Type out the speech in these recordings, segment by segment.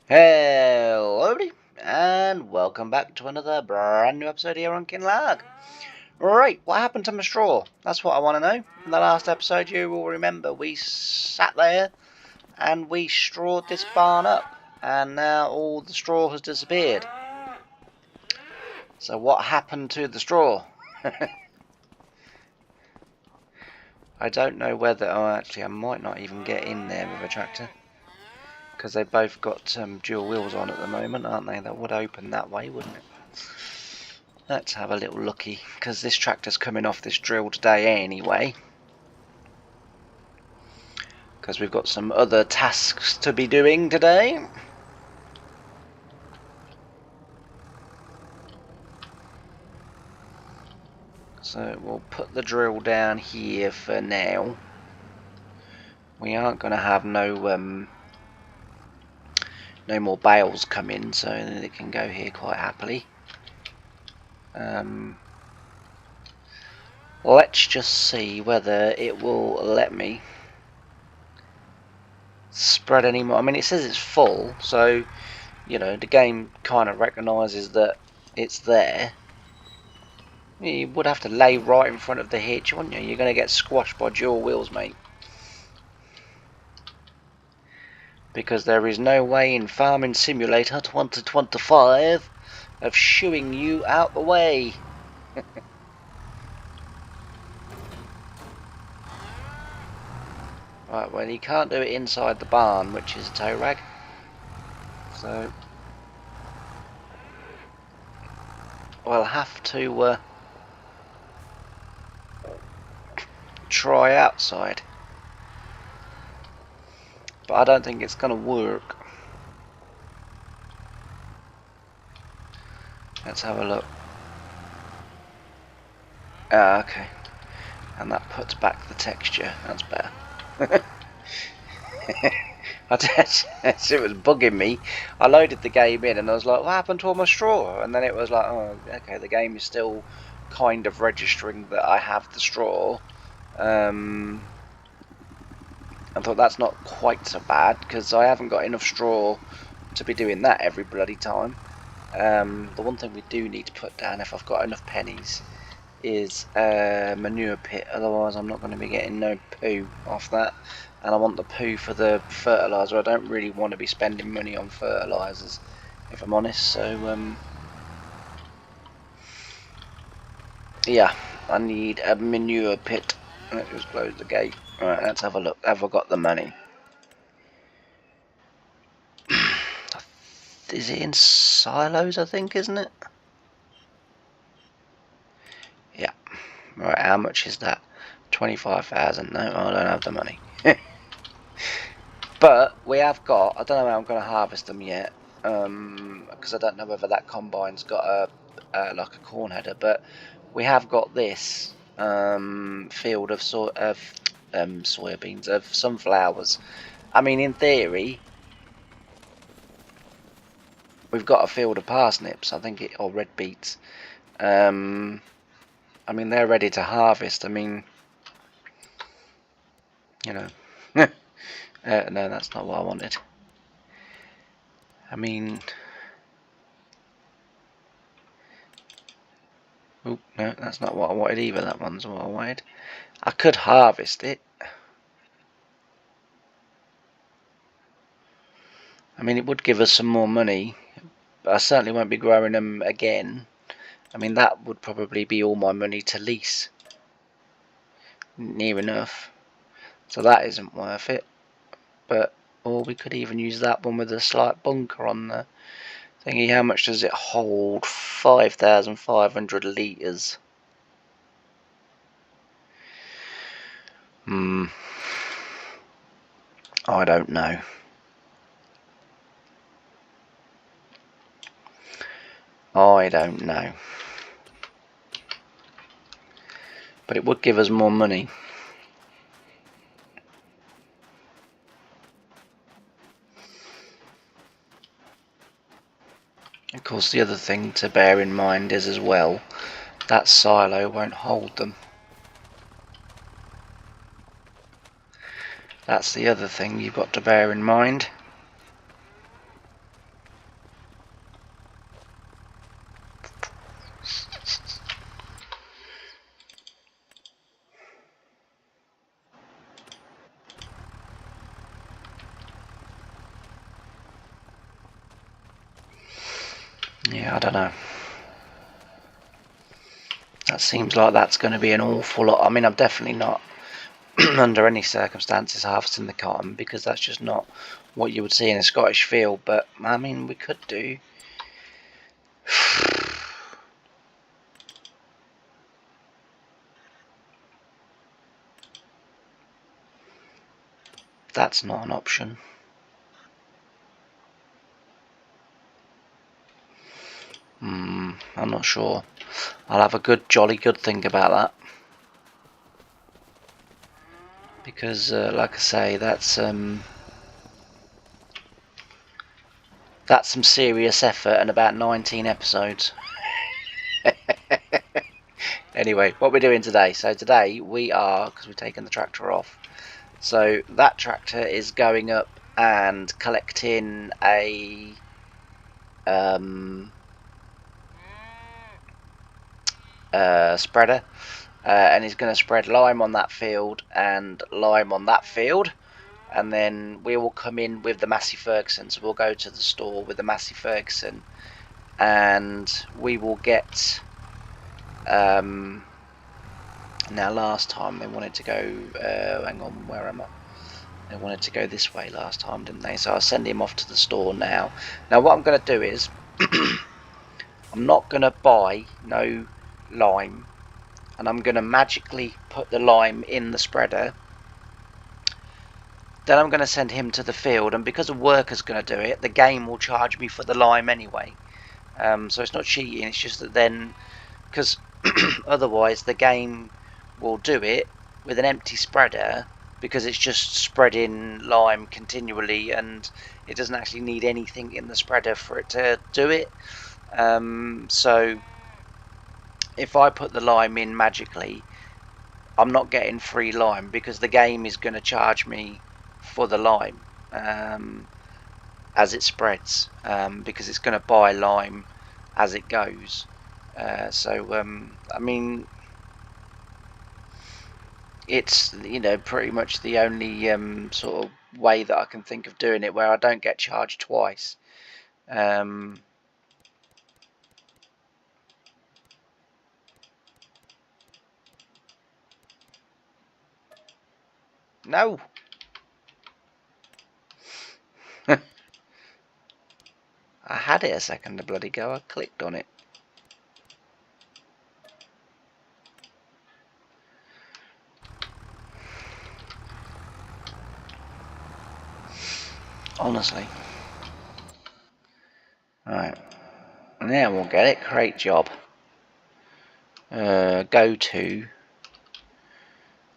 Hello everybody, and welcome back to another brand new episode here on Kinlaig. Right, what happened to my straw? That's what I want to know. In the last episode, you will remember we sat there and we strawed this barn up, and now all the straw has disappeared. So what happened to the straw? I don't know whether... Oh, actually, I might not even get in there with a tractor, because they both got dual wheels on at the moment, aren't they? That would open that way, wouldn't it? Let's have a little looky, because this tractor's coming off this drill today anyway, because we've got some other tasks to be doing today. So we'll put the drill down here for now. We aren't going to have no more bales come in, so it can go here quite happily. Let's just see whether it will let me spread any more. I mean, it says it's full, so you know the game kind of recognises that it's there. You would have to lay right in front of the hitch, wouldn't you? You're going to get squashed by dual wheels, mate. Because there is no way in Farming Simulator 2025 of shooing you out the way. Right, well, you can't do it inside the barn, which is a tow rag. So we'll have to try outside. But I don't think it's going to work. Let's have a look. Ah, okay. And that puts back the texture. That's better. It was bugging me. I loaded the game in and I was like, what happened to all my straw? And then it was like, oh, okay, the game is still kind of registering that I have the straw. I thought that's not quite so bad, because I haven't got enough straw to be doing that every bloody time. The one thing we do need to put down, if I've got enough pennies, is a manure pit, otherwise I'm not going to be getting no poo off that. And I want the poo for the fertiliser. I don't really want to be spending money on fertilisers, if I'm honest. So yeah, I need a manure pit. Let's just close the gate. Right, let's have a look. Have I got the money? Is it in silos, I think, isn't it? Yeah. Right, how much is that? 25,000. No, I don't have the money. But we have got, I don't know how I'm going to harvest them yet, because I don't know whether that combine's got a like a corn header, but we have got this field of soybeans, of sunflowers. I mean, in theory, we've got a field of parsnips, I think, or red beets. I mean, they're ready to harvest. I mean, you know. No, that's not what I wanted. I mean... Oh, no, that's not what I wanted either. That one's what I wanted. I could harvest it. I mean, it would give us some more money, but I certainly won't be growing them again. I mean, that would probably be all my money to lease. Near enough. So that isn't worth it. But, or we could even use that one with a slight bunker on the thingy. How much does it hold? 5,500 litres. I don't know. I don't know. But it would give us more money. Of course, the other thing to bear in mind is as well, that silo won't hold them. That's the other thing you've got to bear in mind. Yeah, I don't know. That seems like that's going to be an awful lot. I mean, I'm definitely not under any circumstances harvesting the cotton, because that's just not what you would see in a Scottish field. But I mean, we could do. That's not an option. I'm not sure. I'll have a jolly good think about that, because like I say, that's some serious effort and about 19 episodes. Anyway, what we're doing today. So today we are, because we've taken the tractor off, so that tractor is going up and collecting a spreader, and he's going to spread lime on that field and lime on that field, and then we will come in with the Massey Ferguson. So we'll go to the store with the Massey Ferguson, and we will get now last time they wanted to go hang on, where am I? They wanted to go this way last time, didn't they? So I'll send him off to the store now. Now what I'm going to do is I'm not going to buy no lime, and I'm going to magically put the lime in the spreader. Then I'm going to send him to the field, and because a worker's going to do it, the game will charge me for the lime anyway. So it's not cheating, it's just that then, because otherwise the game will do it with an empty spreader, because it's just spreading lime continually and it doesn't actually need anything in the spreader for it to do it. So if I put the lime in magically, I'm not getting free lime, because the game is going to charge me for the lime as it spreads, because it's going to buy lime as it goes. I mean, it's, you know, pretty much the only sort of way that I can think of doing it where I don't get charged twice. No. I had it a second to bloody go. I clicked on it. Honestly. Right. Now we'll get it. Great job. Go to. I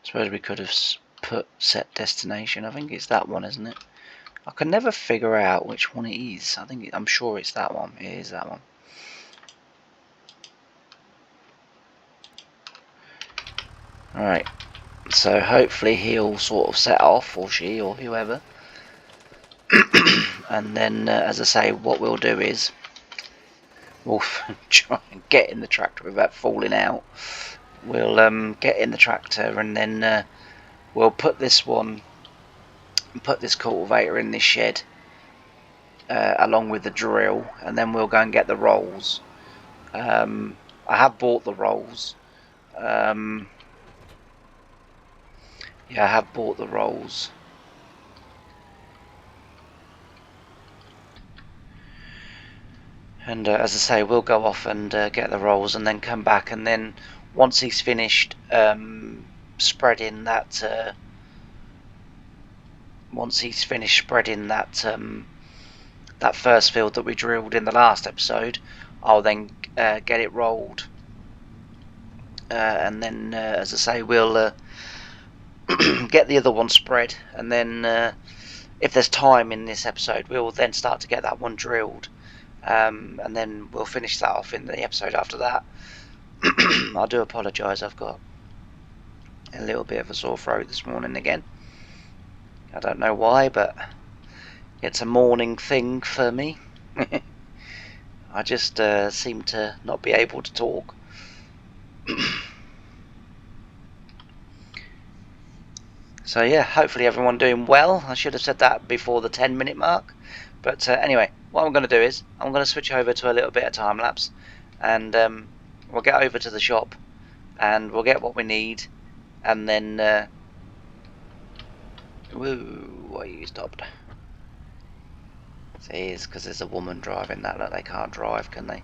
suppose we could have put set destination. I think it's that one, isn't it? I can never figure out which one it is. I'm sure it's that one. It is that one. Alright. So hopefully he'll sort of set off, or she, or whoever. And then, as I say, what we'll do is we'll try and get in the tractor without falling out. We'll get in the tractor, and then we'll put this cultivator in this shed along with the drill, and then we'll go and get the rolls. I have bought the rolls. Yeah, I have bought the rolls. And as I say, we'll go off and get the rolls, and then come back, and then once he's finished spreading that, that first field that we drilled in the last episode, I'll then get it rolled, and then as I say, we'll get the other one spread, and then if there's time in this episode, we'll then start to get that one drilled, and then we'll finish that off in the episode after that. I do apologise, I've got a little bit of a sore throat this morning again. I don't know why, but it's a morning thing for me. I just seem to not be able to talk. So yeah, hopefully everyone doing well. I should have said that before the 10-minute mark, But anyway, what I'm going to do is I'm going to switch over to a little bit of time lapse, and we'll get over to the shop and we'll get what we need, and then woo, why you stopped? See, it's because there's a woman driving that. Look, they can't drive, can they?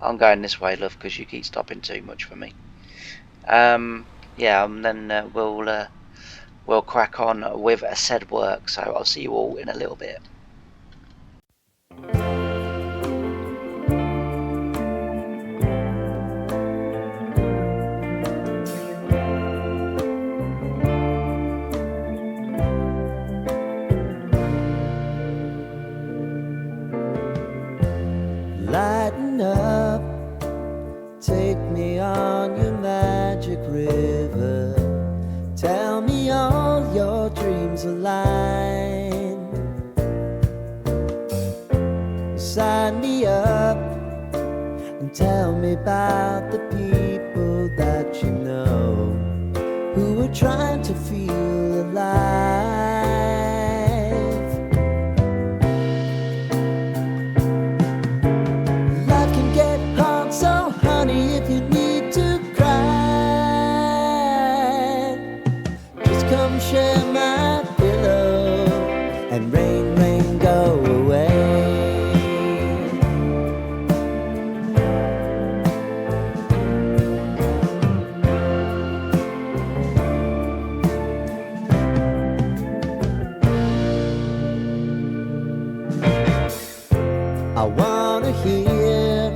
I'm going this way, love, because you keep stopping too much for me. Yeah, and then we'll crack on with a said work. So I'll see you all in a little bit. Lighten up, take me on your magic river. Tell me all your dreams align. Sign me up and tell me about the people that you know who are trying to feel alive. Life can get hard, so honey, if you need to cry, just come share my pillow and rain, rain, go away. I wanna hear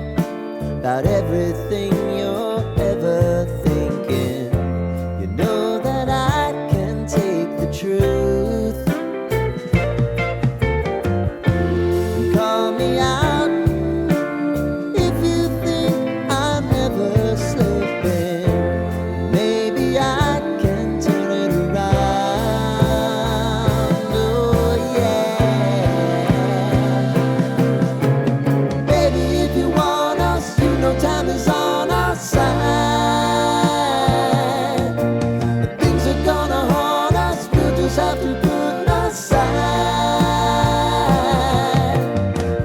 about everything you're ever thinking. You know that I can take the truth. Call me out if you think I'm never slipping. Maybe I can turn it around. Oh yeah. Baby, if you want us, you know time is on our side. But things are gonna haunt us, we'll just have to put aside.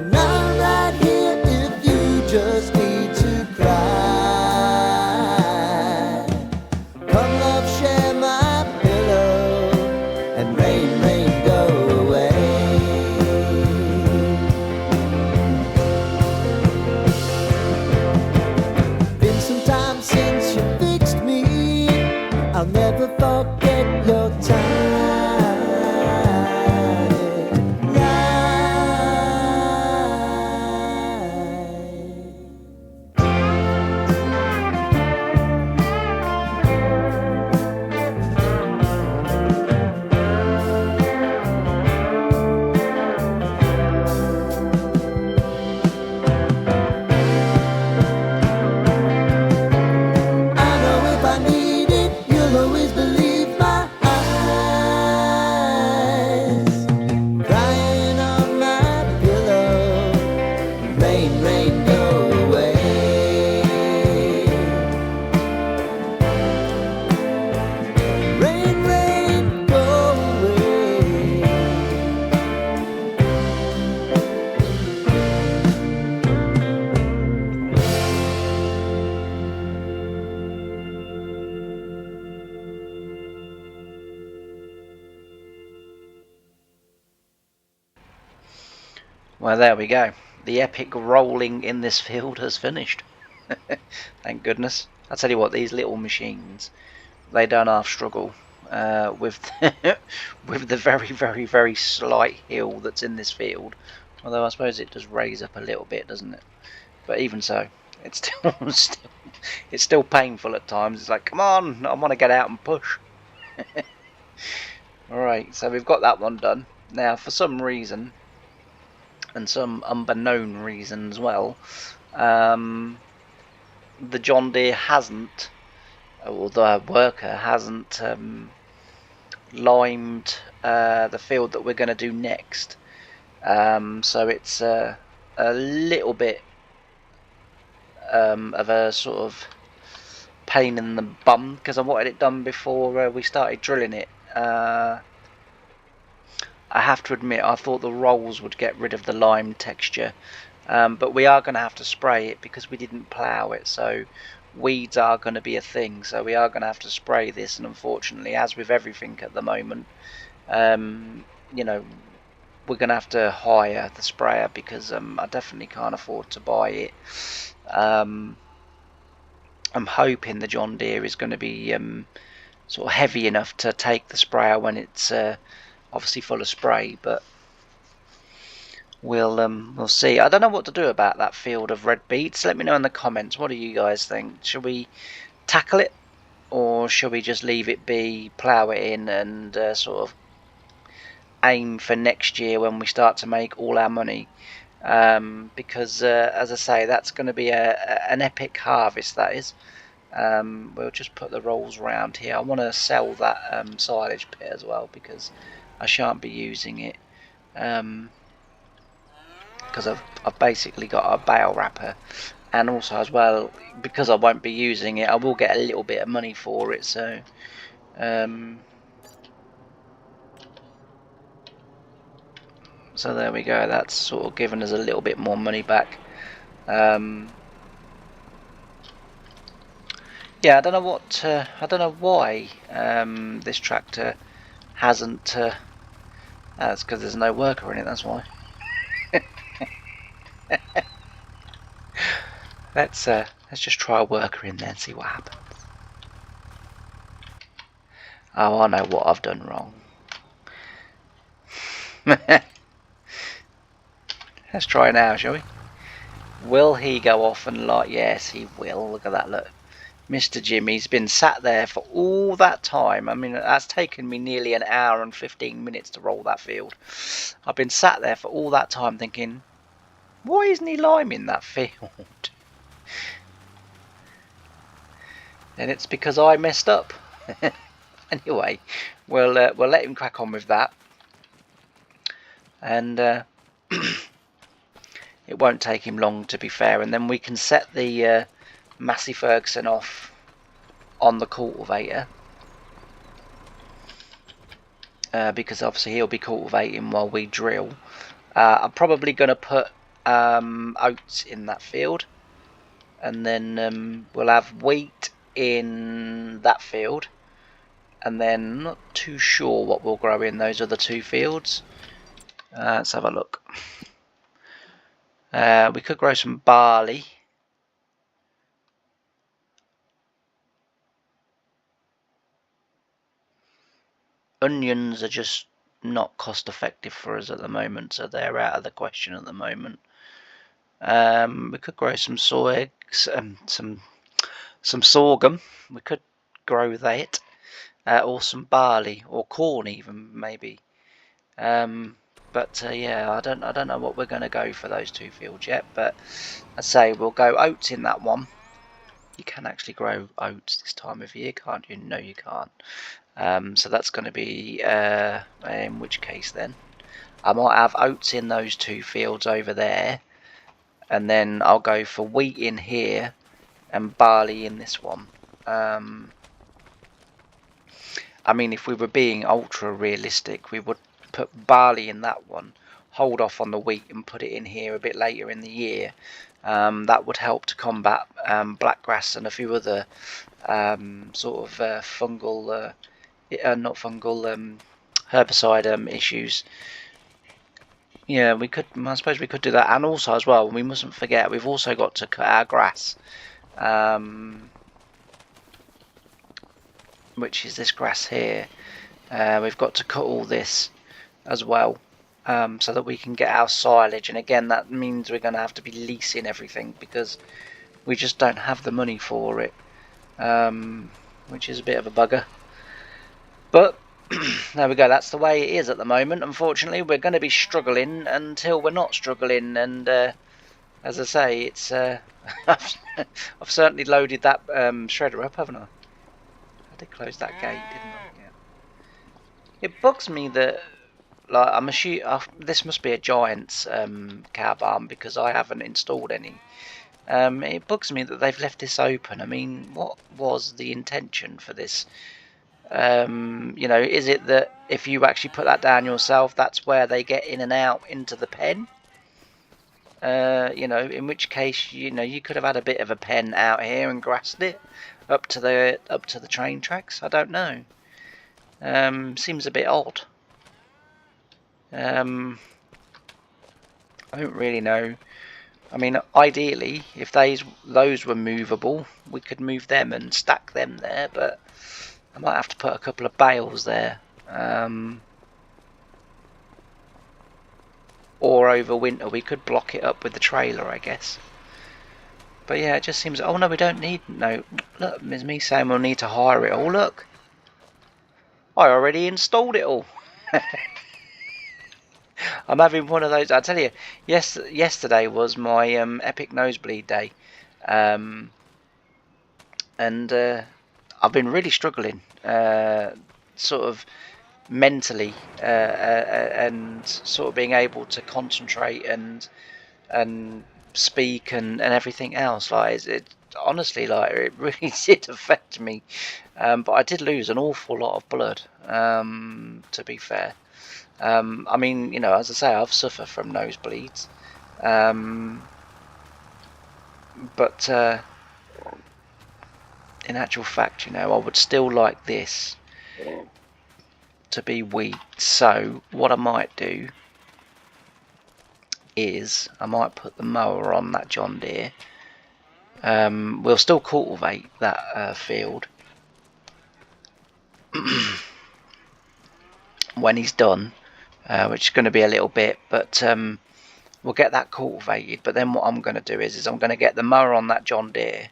And I'm right here if you just need to cry. Come love, share my pillow and rain, rain, go away. Been some time since you fixed me. I'll never forget your time. I know if I need it, you'll always believe my eyes. Crying on my pillow, rain, rain, go away. Rain, rain, go away. Well, there we go. The epic rolling in this field has finished. Thank goodness. I tell you what, these little machines, they don't half struggle with with the very, very, very slight hill that's in this field. Although I suppose it does raise up a little bit, doesn't it? But even so, it's it's still painful at times. It's like, come on, I want to get out and push. Alright, so we've got that one done. Now, for some reason, and some unbeknown reason as well, the John Deere hasn't, or the worker hasn't limed the field that we're going to do next. So it's a little bit of a sort of pain in the bum, because I wanted it done before we started drilling it. I have to admit, I thought the rolls would get rid of the lime texture, but we are going to have to spray it because we didn't plough it, so weeds are going to be a thing, so we are going to have to spray this, and unfortunately, as with everything at the moment, you know, we're going to have to hire the sprayer because I definitely can't afford to buy it. I'm hoping the John Deere is going to be sort of heavy enough to take the sprayer when it's obviously full of spray, but we'll see. I don't know what to do about that field of red beets. Let me know in the comments. What do you guys think? Should we tackle it, or should we just leave it be, plough it in, and sort of aim for next year when we start to make all our money? Because as I say, that's going to be an epic harvest, that is. We'll just put the rolls round here. I want to sell that silage pit as well because I shan't be using it, because I've basically got a bale wrapper, and also as well because I won't be using it, I will get a little bit of money for it. So so there we go. That's sort of given us a little bit more money back. Yeah, I don't know why this tractor hasn't. That's because there's no worker in it. That's why. Let's just try a worker in there and see what happens. Oh, I know what I've done wrong. Let's try now, shall we? Will he go off and like? Yes, he will. Look at that. Look. Mr. Jimmy's been sat there for all that time. I mean, that's taken me nearly an hour and 15 minutes to roll that field. I've been sat there for all that time thinking, why isn't he liming that field? And it's because I messed up. Anyway, we'll let him crack on with that. And it won't take him long, to be fair. And then we can set the Massey Ferguson off on the cultivator, because obviously he'll be cultivating while we drill. I'm probably going to put oats in that field, and then we'll have wheat in that field, and then not too sure what we'll grow in those other two fields. Let's have a look. We could grow some barley. Onions are just not cost effective for us at the moment, so they're out of the question at the moment. We could grow some soy, some sorghum. We could grow that, or some barley or corn even maybe. But yeah, I don't know what we're going to go for those two fields yet. But I say we'll go oats in that one. You can actually grow oats this time of year, can't you? No, you can't. So that's going to be, in which case then, I might have oats in those two fields over there, and then I'll go for wheat in here and barley in this one. I mean, if we were being ultra realistic, we would put barley in that one, hold off on the wheat and put it in here a bit later in the year. That would help to combat blackgrass and a few other sort of fungal, not fungal, herbicide issues. Yeah, we could. I suppose we could do that, and also as well, we mustn't forget we've also got to cut our grass, which is this grass here. We've got to cut all this as well, so that we can get our silage. And again, that means we're going to have to be leasing everything because we just don't have the money for it, which is a bit of a bugger. But there we go, that's the way it is at the moment. Unfortunately, we're going to be struggling until we're not struggling. And as I say, it's I've certainly loaded that shredder up, haven't I? I did close that gate, didn't I? Yeah. It bugs me that, like, I'm assuming this must be a Giant's cow barn because I haven't installed any. It bugs me that they've left this open. I mean, what was the intention for this You know, is it that if you actually put that down yourself, that's where they get in and out into the pen? You know, in which case, you know, you could have had a bit of a pen out here and grassed it up to the train tracks. I don't know. Seems a bit odd. I don't really know. I mean, ideally, if those were movable, we could move them and stack them there, but I might have to put a couple of bales there. Or over winter, we could block it up with the trailer, I guess. But yeah, it just seems... Oh no, we don't need... No, look, there's me saying we'll need to hire it all. Look, I already installed it all. I'm having one of those. I tell you, yesterday was my epic nosebleed day, and I've been really struggling, sort of mentally, and sort of being able to concentrate and speak and everything else. Like it honestly, like it really did affect me, but I did lose an awful lot of blood, to be fair. I mean, you know, as I say, I've suffered from nosebleeds, but in actual fact, you know, I would still like this to be weak. So what I might do is I might put the mower on that John Deere. We'll still cultivate that field when he's done, which is going to be a little bit, but we'll get that cultivated. But then what I'm going to do is I'm going to get the mower on that John Deere,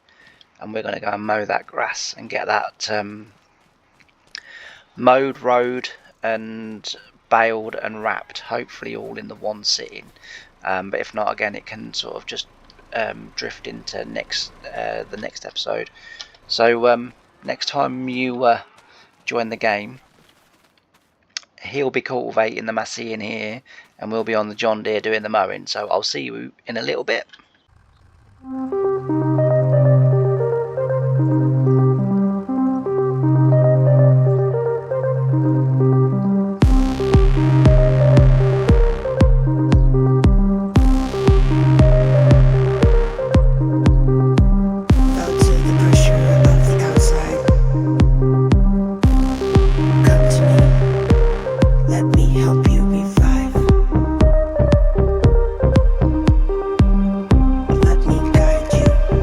and we're going to go and mow that grass and get that mowed, rowed and baled and wrapped, hopefully all in the one sitting. But if not, again, it can sort of just drift into the next episode. So next time you join the game, he'll be cultivating the Massey in here, and we'll be on the John Deere doing the mowing. So I'll see you in a little bit. Let me guide you.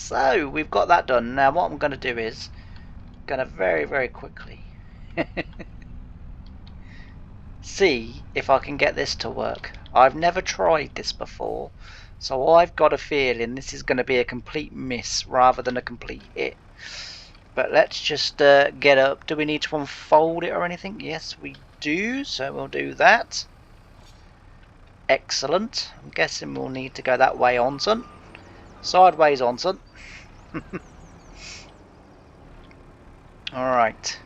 So we've got that done. Now what I'm going to do is going to very quickly see if I can get this to work. I've never tried this before, so I've got a feeling this is going to be a complete miss rather than a complete hit. But let's just get up. Do we need to unfold it or anything? Yes, we do, so we'll do that. Excellent. I'm guessing we'll need to go that way on, son. Sideways on, son. Alright.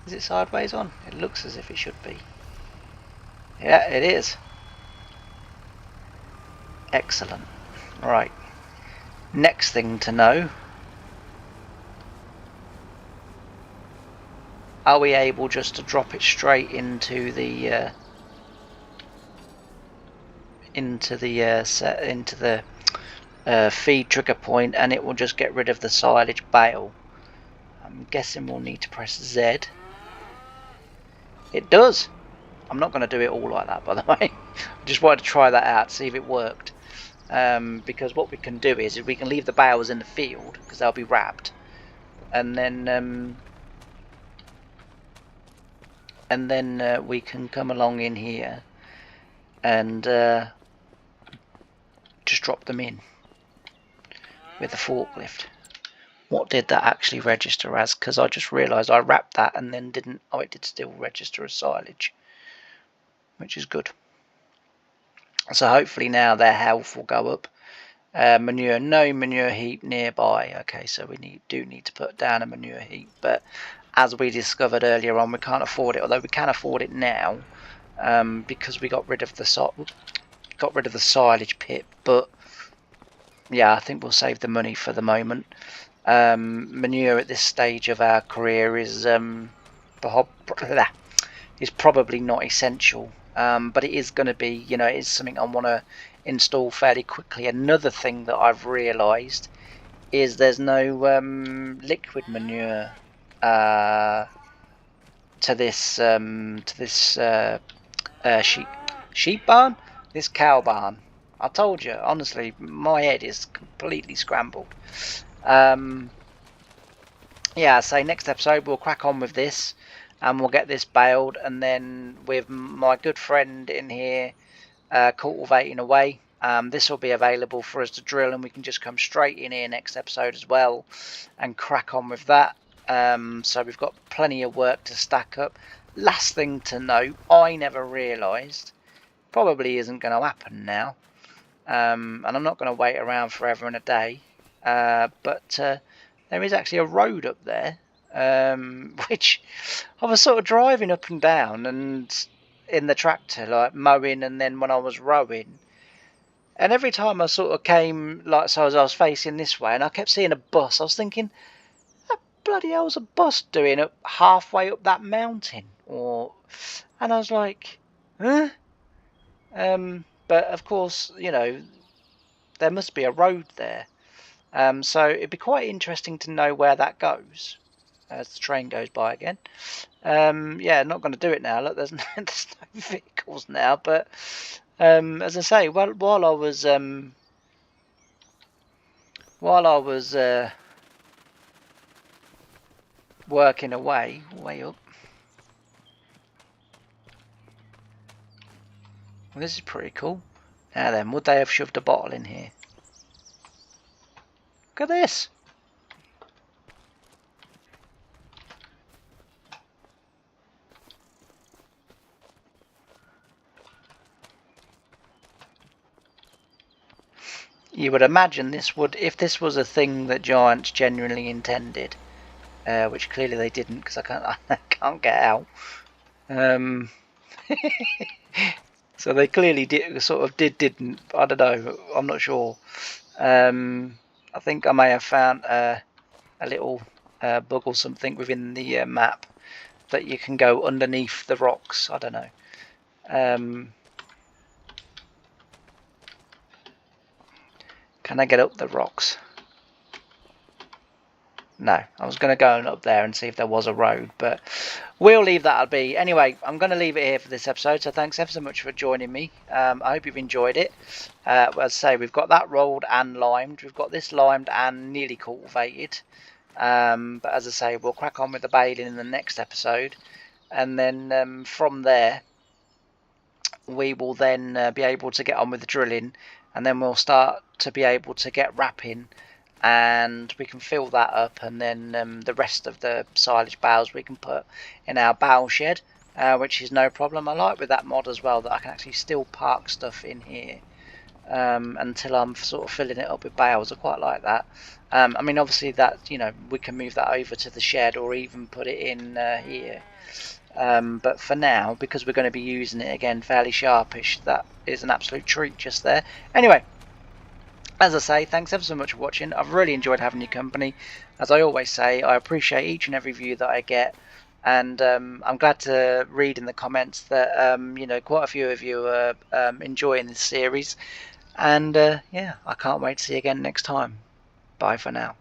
Is it sideways on? It looks as if it should be. Yeah, it is. Excellent. Right. Next thing to know. Are we able just to drop it straight into the feed trigger point, and it will just get rid of the silage bail? I'm guessing we'll need to press Z. It does. I'm not going to do it all like that, by the way. I just wanted to try that out, see if it worked. Because what we can do is we can leave the bales in the field because they'll be wrapped, and then we can come along in here and just drop them in with the forklift. What did that actually register as? Because I just realised I wrapped that and then didn't. Oh, it did still register as silage, which is good. So hopefully now their health will go up. Manure, no manure heap nearby. Okay, so we do need to put down a manure heap, but as we discovered earlier on, we can't afford it. Although we can afford it now, because we got rid of the silage pit. But yeah, I think we'll save the money for the moment. Manure at this stage of our career is probably not essential, but it is going to be, you know, it's something I want to install fairly quickly. Another thing that I've realised is there's no liquid manure to this sheep barn, this cow barn. I told you, honestly, my head is completely scrambled. Yeah, so next episode we'll crack on with this and we'll get this baled, and then with my good friend in here cultivating away, this will be available for us to drill, and we can just come straight in here next episode as well and crack on with that. So we've got plenty of work to stack up. Last thing to note, I never realised, probably isn't going to happen now, and I'm not going to wait around forever and a day, but there is actually a road up there, which I was sort of driving up and down and in the tractor, like mowing, and then when I was rowing, and every time I sort of came, like, so as I was facing this way and I kept seeing a bus, I was thinking, what bloody hell's a bus doing up halfway up that mountain? And I was like, huh? But of course, you know, there must be a road there. So it'd be quite interesting to know where that goes as the train goes by again. Yeah, not going to do it now. Look, there's no vehicles now. But as I say, while I was working away, way up. Well, this is pretty cool. Now then, would they have shoved a bottle in here? Look at this. You would imagine this would, if this was a thing that Giants genuinely intended, which clearly they didn't, because I can't get out. So they clearly didn't. I don't know. I'm not sure. I think I may have found a little bug or something within the map that you can go underneath the rocks. I don't know. Can I get up the rocks? No, I was going to go up there and see if there was a road, but we'll leave that at be. Anyway, I'm going to leave it here for this episode, so thanks ever so much for joining me. I hope you've enjoyed it. As I say, we've got that rolled and limed. We've got this limed and nearly cultivated. But as I say, we'll crack on with the baling in the next episode. And then from there, we will then be able to get on with the drilling. And then we'll start to be able to get wrapping. And we can fill that up, and then the rest of the silage bales we can put in our bale shed, which is no problem. I like with that mod as well that I can actually still park stuff in here until I'm sort of filling it up with bales. I quite like that. I mean, obviously that, you know, we can move that over to the shed or even put it in here. But for now, because we're going to be using it again fairly sharpish, that is an absolute treat just there. Anyway, as I say, thanks ever so much for watching. I've really enjoyed having your company. As I always say, I appreciate each and every view that I get, and I'm glad to read in the comments that you know, quite a few of you are enjoying this series. And yeah, I can't wait to see you again next time. Bye for now.